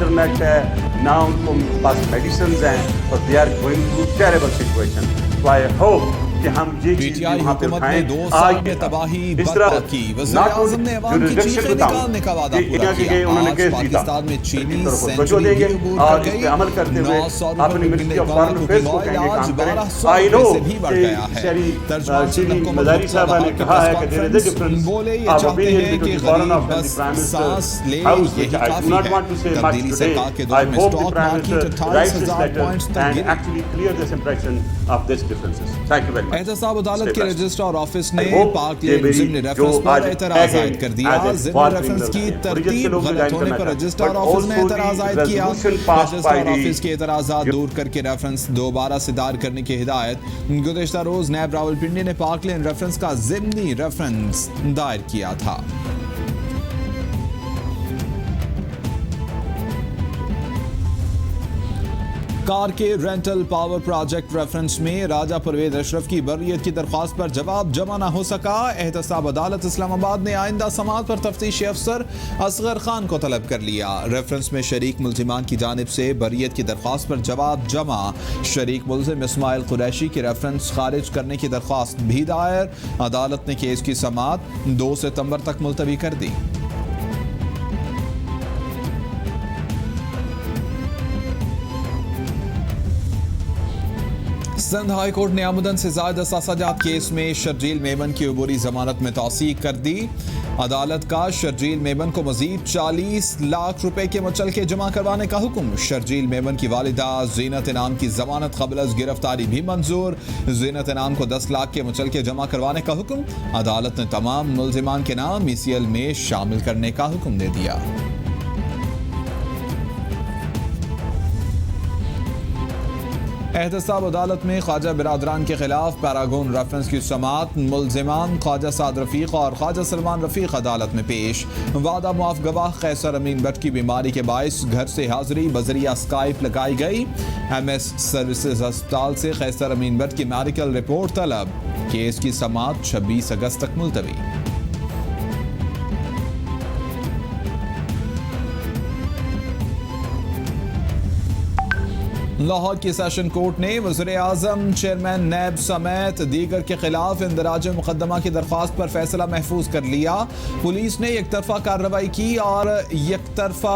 Internet है, ना उनको पास मेडिसिन हैं, और they are going through terrible situation. So I hope कि हम ये चीज़ वहाँ पे उठाएं। आज में तबाही इस तरह की वज़ीर-ए-आज़म ने अवाम की चीखें निकालने का वादा पूरा किया। उन्होंने केस जीता, पाकिस्तान में चीनी सेंचुरी देंगे और इस पे अमल करते हुए अपनी मिनिस्ट्री ऑफ फॉरेन अफेयर्स को कहेंगे काम करें। आई नो कि मज़ारी साहबा ने कहा है कि देयर इज अ डिफरेंस बोले ये ऑफ चाहते ओपिनियन हैं कि बिटवीन फॉरेन गरीब अफेयर्स बस एंड सांस ले हाउस, यही आई काफी डू नॉट है। वांट टू से मच तब्दीली टुडे। सरकार के आई दौर में hope the stock prime market minister rights this 28,000 letter points तक एंड गिरा। Actually clear this impression of this differences. Thank you very much. एहतसाब अदालत के रजिस्ट्रार ऑफिस ने I hope पाक ये मेरी ज़िम्नी जो रेफरेंस पर आज एतराज़ है आयद कर दिया। as a ज़िम्नी foreign रेफरेंस की criminal, तरतीब लोग गलत होने करना पर था, रजिस्ट्रार but ऑफिस ने also एतराज़ the आयद किया। resolution passed by registrar the office के एतराज़ात दूर करके रेफरेंस दोबारा से दायर करने की हिदायत। गुज़श्ता रोज़ नैब रावलपिंडी ने पाक लेन रेफरेंस का ज़िम्नी रेफरेंस दायर किया था। कार के रेंटल पावर प्रोजेक्ट रेफरेंस में राजा परवेज अशरफ की बर्रियत की दरख्वास्त पर जवाब जमा न हो सका। एहतसाब अदालत इस्लामाबाद ने आइंदा समाअत पर तफ्तीशी अफसर असगर खान को तलब कर लिया। रेफरेंस में शरीक मुल्जिमान की जानिब से बर्रियत की दरख्वास्त पर जवाब जमा। शरीक मुल्जिम इस्माइल कुरैशी की रेफरेंस खारिज करने की दरख्वास्त भी दायर। अदालत ने केस की समाअत 2 सितंबर तक मुलतवी कर दी। सिंध हाई कोर्ट ने आमदन से ज़ायद असासाजात केस में शर्जील मेमन की अबूरी जमानत में तौसीक कर दी। अदालत का शर्जील मेमन को मजीद 40 लाख रुपए के मुचलके जमा करवाने का हुक्म। शर्जील मेमन की वालिदा जीनत इनाम की जमानत क़ब्ल अज़ गिरफ्तारी भी मंजूर। जीनत इनाम को 10 लाख के मुचलके जमा करवाने का हुक्म। अदालत ने तमाम मुल्जिमान के नाम ECL में शामिल करने का हुक्म दे दिया। एहतसाब अदालत में ख्वाजा बिरादरान के खिलाफ पैरागोन रेफरेंस की समाअत। मुल्जिमान ख्वाजा साद रफीक और ख्वाजा सलमान रफीक अदालत में पेश। वादा मुआफ गवाह कैसर अमीन भट्ट की बीमारी के बायस घर से हाजिरी बजरिया स्काइप लगाई गई। MS सर्विसेज अस्पताल से कैसर अमीन भट्ट की मेडिकल रिपोर्ट तलब। केस की समाअत 26 अगस्त तक मुलतवी। लाहौर की सेशन कोर्ट ने वज़ीर-ए-आज़म चेयरमैन नैब समेत दीगर के खिलाफ इंदराज मुकदमा की दरख्वास्त पर फैसला महफूज कर लिया। पुलिस ने एक तरफा कार्रवाई की और एक तरफा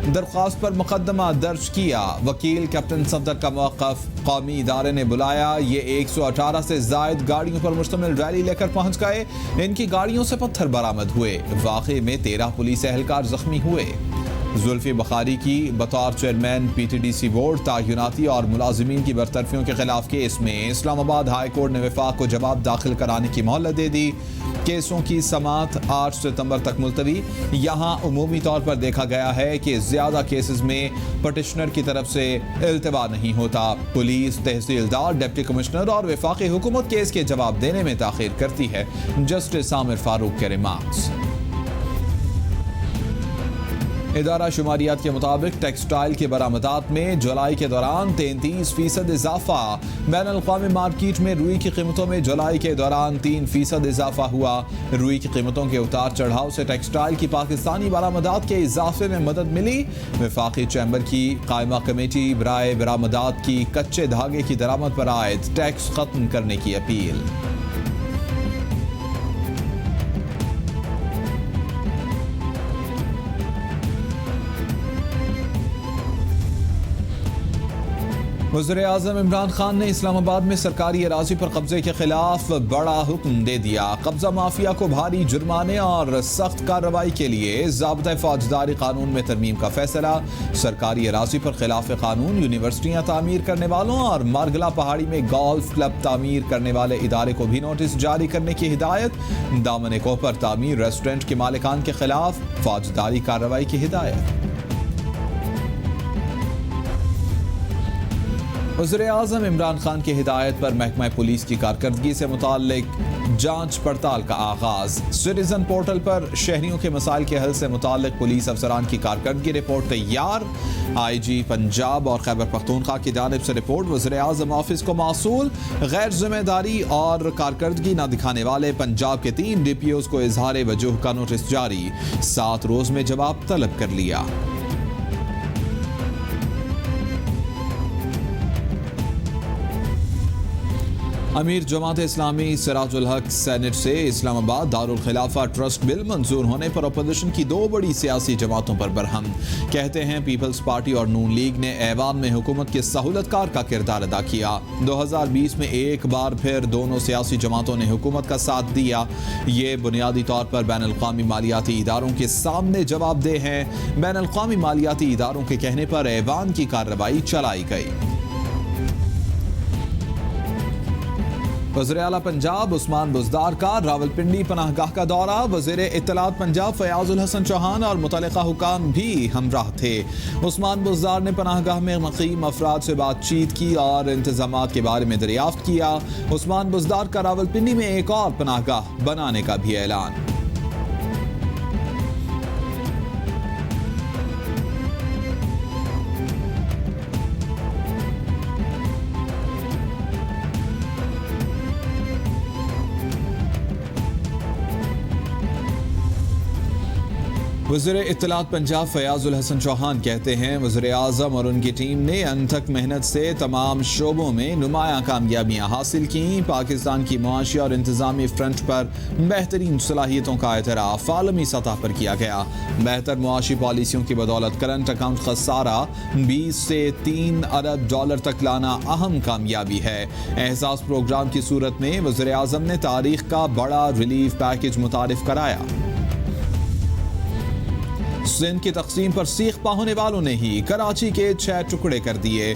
दरख्वास्त पर मुकदमा दर्ज किया। वकील कैप्टन सफदर का मौक़िफ़ कौमी इदारे ने बुलाया। ये 118 से ज़ायद गाड़ियों पर मुश्तमिल रैली लेकर पहुँच गए। इनकी गाड़ियों से पत्थर बरामद हुए। वाक़े में 13 पुलिस एहलकार जख्मी हुए। जुल्फी बुखारी की बतौर चेयरमैन PTDC बोर्ड तायुनाती और मुलाजिमीन की बरतरफियों के खिलाफ केस में इस्लामाबाद हाई कोर्ट ने वफाक को जवाब दाखिल कराने की मोहलत दे दी। केसों की समाअत 8 सितंबर तक मुलतवी। यहाँ उमूमी तौर पर देखा गया है कि ज़्यादा केसेस में पटिशनर की तरफ से इल्तवा नहीं होता। पुलिस, तहसीलदार, डिप्टी कमिश्नर और वफाकी हुकूमत केस के जवाब देने में ताख़ीर करती है। जस्टिस आमिर फारूक के रिमार्क्स। इदारा शुमारियात के मुताबिक टेक्सटाइल के बरामदात में जुलाई के दौरान 33% इजाफा। बैनुल-अक़वामी मार्केट में रुई की कीमतों में जुलाई के दौरान 3% इजाफा हुआ। रुई की कीमतों के उतार चढ़ाव से टेक्सटाइल की पाकिस्तानी बरामदात के इजाफे में मदद मिली। वफाकी चैम्बर की कायमा कमेटी बराए बरामदात की कच्चे धागे की दरामद पर आयद टैक्स खत्म करने की अपील। वज़ीर-ए-आज़म इमरान खान ने इस्लामाबाद में सरकारी अराज़ी पर कब्जे के खिलाफ बड़ा हुक्म दे दिया। कब्जा माफिया को भारी जुर्माने और सख्त कार्रवाई के लिए ज़ाब्ता फौजदारी कानून में तरमीम का फैसला। सरकारी अराज़ी पर खिलाफ कानून यूनिवर्सिटियाँ तामीर करने वालों और मारगला पहाड़ी में गोल्फ क्लब तामीर करने वाले इदारे को भी नोटिस जारी करने की हिदायत। दामन कोह पर तामीर रेस्टोरेंट के मालिकान के खिलाफ फौजदारी कार्रवाई की हिदायत। वज़ीर-ए-आज़म इमरान खान की हिदायत पर महकमा पुलिस की कारकर्दगी से मुताल्लिक जांच पड़ताल का आगाज। सिटीजन पोर्टल पर शहरियों के मसाइल के हल से मुताल्लिक पुलिस अफसरान की कारकर्दगी रिपोर्ट तैयार। IG पंजाब और खैबर पख्तूनख्वा की जानिब से रिपोर्ट वज़ीर-ए-आज़म ऑफिस को मौसूल। गैर जिम्मेदारी और कारकर्दगी न दिखाने वाले पंजाब के 3 DPOs को इजहार वजूह का नोटिस जारी। 7 रोज में जवाब तलब कर लिया। अमीर जमात इस्लामी सिराजुल हक सेनेट से इस्लामाबाद दारुल खिलाफा ट्रस्ट बिल मंजूर होने पर अपोजिशन की दो बड़ी सियासी जमातों पर बरहम। कहते हैं पीपल्स पार्टी और नून लीग ने ऐवान में हुकूमत के सहूलतकार का किरदार अदा किया। 2020 में एक बार फिर दोनों सियासी जमातों ने हुकूमत का साथ दिया। ये बुनियादी तौर पर बैनुल-अक़वामी मालियाती इदारों के सामने जवाबदेह हैं। बैनुल-अक़वामी मालियाती इदारों के कहने पर ऐवान की कार्रवाई चलाई गई। वज़ीर आला पंजाब उस्मान बुज़दार का रावलपिंडी पनाहगाह का दौरा। वज़ीर इत्तलात पंजाब फयाजुल हसन चौहान और मुतल्लिका हुकाम भी हमराह थे। उस्मान बुज़दार ने पनाहगाह में मुक़ीम अफराद से बातचीत की और इंतज़ामात के बारे में दरियाफ्त किया। उस्मान बुज़दार का रावलपिंडी में एक और पनाहगाह बनाने का भी ऐलान। वज़ीर इत्तलात पंजाब फयाजुल हसन चौहान कहते हैं वज़ीर आज़म और उनकी टीम ने अनथक मेहनत से तमाम शोबों में नुमायां कामयाबियां हासिल की। पाकिस्तान की मुआशी और इंतज़ामी फ्रंट पर बेहतरीन सलाहियतों का एतराफ़ आलमी सतह पर किया गया। बेहतर मुआशी पॉलिसियों की बदौलत करंट अकाउंट खसारा 20 से 3 अरब डॉलर तक लाना अहम कामयाबी है। एहसास प्रोग्राम की सूरत में वज़ीर आज़म ने तारीख का बड़ा रिलीफ पैकेज मुतारिफ कराया। सिंध की तकसीम पर सीख पाने वालों ने ही कराची के 6 टुकड़े कर दिए।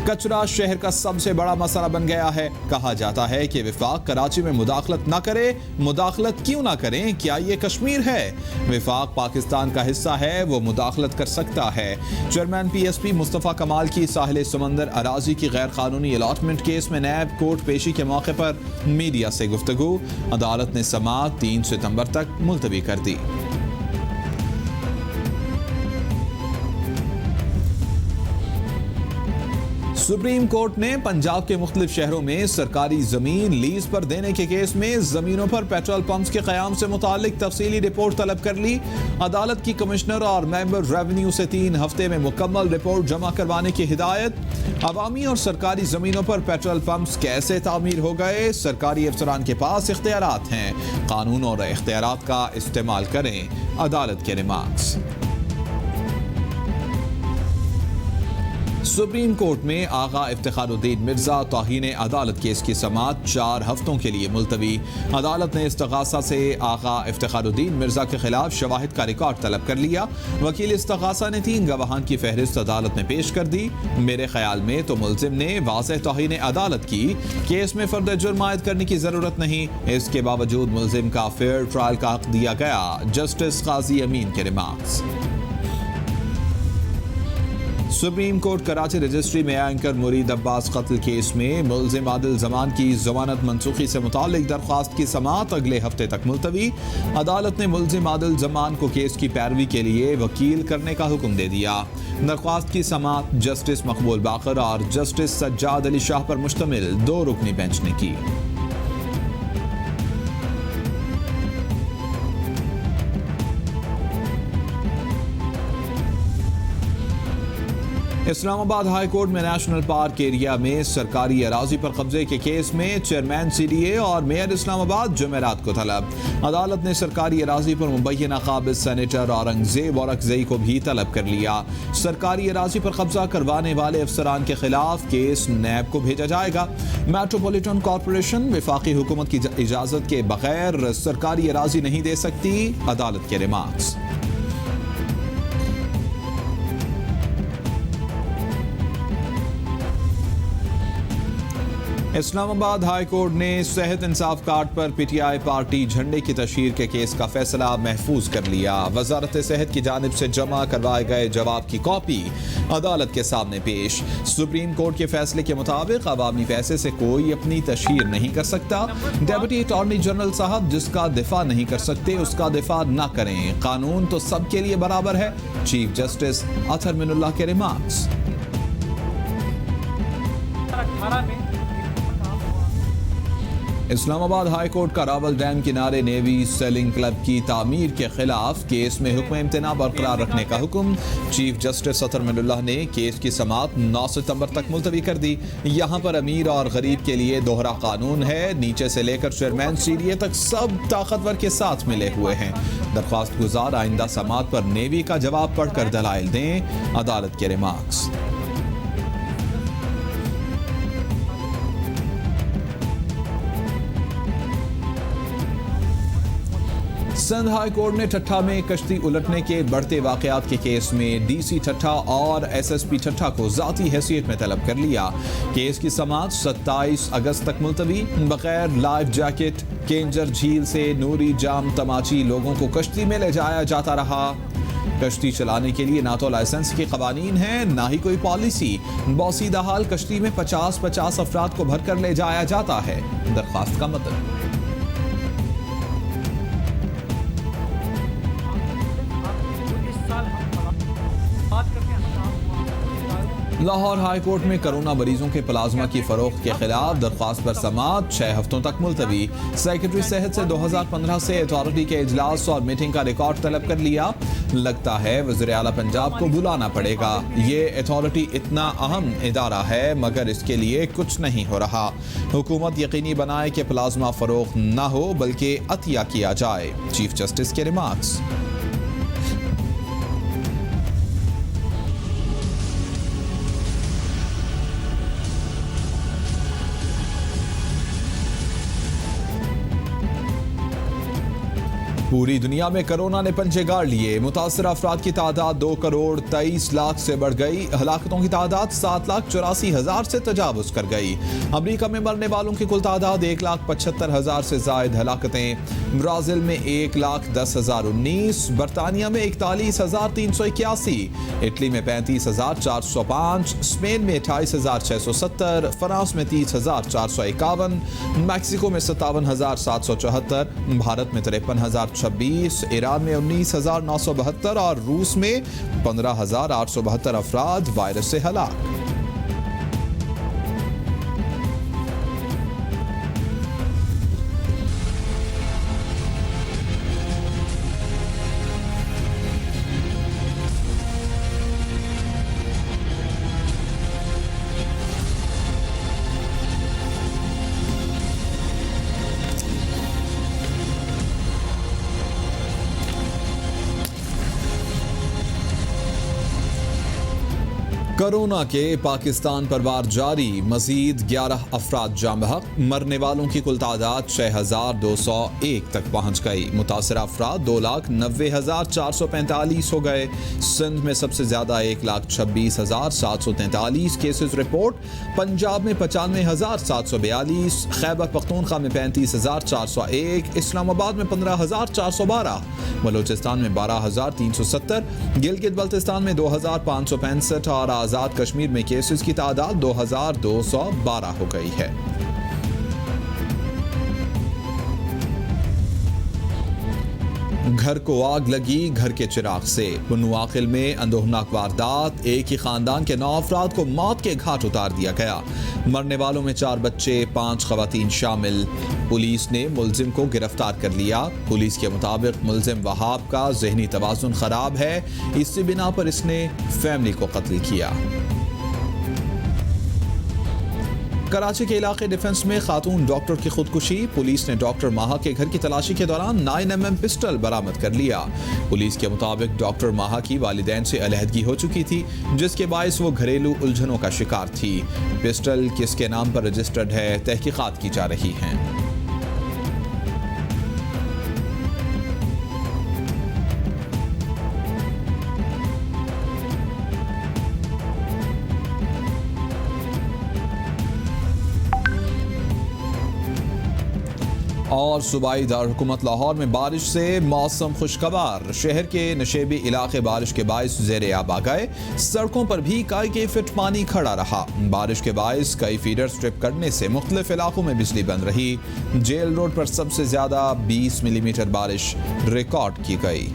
कचरा शहर का सबसे बड़ा मसला बन गया है। कहा जाता है कि विफाक कराची में मुदाखलत न करे। मुदाखलत क्यों ना करें? क्या ये कश्मीर है? विफाक पाकिस्तान का हिस्सा है, वो मुदाखलत कर सकता है। चेयरमैन PSP मुस्तफ़ा कमाल की साहिल समंदर अराजी की गैर कानूनी अलॉटमेंट केस में नैब कोर्ट पेशी के मौके पर मीडिया से गुफ्तगू। अदालत ने समाअत 3 सितंबर तक मुलतवी कर दी। सुप्रीम कोर्ट ने पंजाब के मुख्तलिफ शहरों में सरकारी जमीन लीज पर देने के केस में जमीनों पर पेट्रोल पंप्स के क़याम से मुतालिक तफसीली रिपोर्ट तलब कर ली। अदालत की कमिश्नर और मेंबर रेवेन्यू से 3 हफ्ते में मुकम्मल रिपोर्ट जमा करवाने की हिदायत। अवामी और सरकारी जमीनों पर पेट्रोल पंप्स कैसे तामीर हो गए? सरकारी अफसरान के पास इख्तियारात हैं, कानून और इख्तियारात का इस्तेमाल करें। अदालत के रिमार्क्स। सुप्रीम कोर्ट में आगा इफ्तिखारुद्दीन मिर्जा तौहीन अदालत केस की समाअत 4 हफ्तों के लिए मुलतवी। अदालत ने इस्तगासा से आगा इफ्तिखारुद्दीन मिर्जा के खिलाफ शवाहिद का रिकॉर्ड तलब कर लिया। वकील इस्तगासा ने 3 गवाहान की फहरिस्त अदालत में पेश कर दी। मेरे ख्याल में तो मुल्जिम ने वाज़ेह तौहीन अदालत की केस में फर्द जुर्म आयद करने की जरूरत नहीं। इसके बावजूद मुल्जिम का फेयर ट्रायल का हक दिया गया। जस्टिस काजी अमीन के remarks. Supreme court Karachi registry में एंकर मुरीद अब्बास कत्ल केस में मुल्जिम आदिल जमान की जमानत मनसूखी से मुतालिक दरख्वास्त की समाअत अगले हफ्ते तक मुलतवी। अदालत ने मुल्जिम आदिल जमान को केस की पैरवी के लिए वकील करने का हुक्म दे दिया। दरख्वास्त की समाअत जस्टिस मकबूल बाकर और जस्टिस सज्जाद अली शाह पर मुश्तमिल 2 रुकनी बेंच ने की। इस्लामाबाद हाई कोर्ट में नेशनल पार्क एरिया में सरकारी अराजी पर कब्जे के केस में चेयरमैन CDA और मेयर इस्लामाबाद जुमेरात को तलब। अदालत ने सरकारी अराजी पर मुबैना काबिज सेनेटर औरंगजेब औरकजई को भी तलब कर लिया। सरकारी अराजी पर कब्जा करवाने वाले अफसरान के खिलाफ केस नैब को भेजा जाएगा। मेट्रोपॉलिटन कॉरपोरेशन वफाकी हुकूमत की इजाजत के बगैर सरकारी अराजी नहीं दे सकती। अदालत के रिमार्क्स। इस्लामाबाद हाई कोर्ट ने सेहत इंसाफ कार्ड पर PTI पार्टी झंडे की तशहीर के केस का फैसला महफूज कर लिया। वजारत सेहत की जानिब से जमा करवाए गए जवाब की कॉपी अदालत के सामने पेश। सुप्रीम कोर्ट के फैसले के मुताबिक अवामी पैसे से कोई अपनी तशहीर नहीं कर सकता। डेप्यूटी अटॉर्नी जनरल साहब जिसका दिफा नहीं कर सकते उसका दिफा न करें। कानून तो सबके लिए बराबर है। चीफ जस्टिस अतहर मिनुल्लाह के रिमार्क्स। 18 में इस्लामाबाद हाई कोर्ट का रावल डैम किनारे नेवी सेलिंग क्लब की तामीर के खिलाफ केस में हुक्म इम्तना बरकरार रखने का हुक्म। चीफ जस्टिस अतर मिनुल्लाह ने केस की समाअत 9 सितंबर तक मुलतवी कर दी। यहाँ पर अमीर और गरीब के लिए दोहरा कानून है। नीचे से लेकर चेयरमैन सीडीए तक सब ताकतवर के साथ मिले हुए हैं। दरख्वास्त गुजार आइंदा समाअत पर नेवी का जवाब पढ़कर दलाइल दें। अदालत के रिमार्क्स। सिंध हाई कोर्ट ने ठट्ठा में कश्ती उलटने के बढ़ते वाकयात के केस में डीसी ठट्ठा और एसएसपी ठट्ठा को जाती हैसियत में तलब कर लिया। केस की समाअत 27 अगस्त तक मुलतवी। बगैर लाइफ जैकेट केंजर झील से नूरी जाम तमाची लोगों को कश्ती में ले जाया जाता रहा। कश्ती चलाने के लिए ना तो लाइसेंस के कवानीन है ना ही कोई पॉलिसी। बौसीदा हाल कश्ती में 50-50 अफराद को भरकर ले जाया जाता है। दरख्वास्त का मतलब लाहौर हाई कोर्ट में कोरोना मरीजों के प्लाज्मा की फरोख्त के खिलाफ दरख्वास्त पर समाअत 6 हफ्तों तक मुलतवी। सेक्रेटरी सेहत से 2015 से अथॉरिटी के इजलास और मीटिंग का रिकॉर्ड तलब कर लिया। लगता है वज़ीर आला पंजाब को बुलाना पड़ेगा। ये अथॉरिटी इतना अहम इदारा है मगर इसके लिए कुछ नहीं हो रहा। हुकूमत यकीनी बनाए कि प्लाज्मा फरोख्त न हो बल्कि अतिया किया जाए। चीफ जस्टिस के रिमार्क्स। पूरी दुनिया में कोरोना ने पंजे गाड़ लिए। मुतासर अफराद की तादाद 2 करोड़ 23 लाख से बढ़ गई। हलाकतों की तादाद 7,84,000 से तजावुज कर गई। अमरीका में मरने वालों की कुल तादाद 1,75,000 से जायद हलाकतें। ब्राजील में 1,10,019, बरतानिया में 41,381, इटली में 35,405, स्पेन में 28,670, फ्रांस में 30,451, मैक्सिको में 57,774, भारत में 53,026, ईरान में 19,972 और रूस में 15,872 अफराद वायरस से हलाक। कोरोना के पाकिस्तान पर वार जारी। मजीद 11 अफराद जाम बहक। मरने वालों की कुल तादाद 6,201 तक पहुँच गई। मुतासर अफराद 2,90,445 हो गए। सिंध में सबसे ज़्यादा 1,26,743 केसेस रिपोर्ट। पंजाब में 95,742, खैबर पख्तूनख्वा में 35,401, इस्लामाबाद में 15,412, बलूचिस्तान में 12,370, गिलगित बल्तिस्तान में 2,565 और आज़ाद कश्मीर में केसेस की तादाद 2,212 हो गई है। घर को आग लगी घर के चिराग से। बनुआकिल में अंदोहनाक वारदात। एक ही खानदान के 9 अफराद को मौत के घाट उतार दिया गया। मरने वालों में 4 बच्चे 5 खवातीन शामिल। पुलिस ने मुलजिम को गिरफ्तार कर लिया। पुलिस के मुताबिक मुलजिम वहाब का जहनी तवाज़ुन खराब है। इसी बिना पर इसने फैमिली को कत्ल किया। कराची के इलाके डिफेंस में खातून डॉक्टर की खुदकुशी। पुलिस ने डॉक्टर माहा के घर की तलाशी के दौरान 9mm पिस्टल बरामद कर लिया। पुलिस के मुताबिक डॉक्टर माहा की वालिदैन से अलहदगी हो चुकी थी जिसके बायस वो घरेलू उलझनों का शिकार थी। पिस्टल किसके नाम पर रजिस्टर्ड है, तहकीकात की जा रही हैं। और सूबाई दारहुकूमत लाहौर में बारिश से मौसम खुशगवार। शहर के नशेबी इलाके बारिश के बायस ज़ेरे आब आ गए। सड़कों पर भी कई फीट पानी खड़ा रहा। बारिश के बायस कई फीडर स्ट्रिप करने से मुख्तलिफ इलाकों में बिजली बंद रही। जेल रोड पर सबसे ज़्यादा 20 मिलीमीटर बारिश रिकॉर्ड की गई।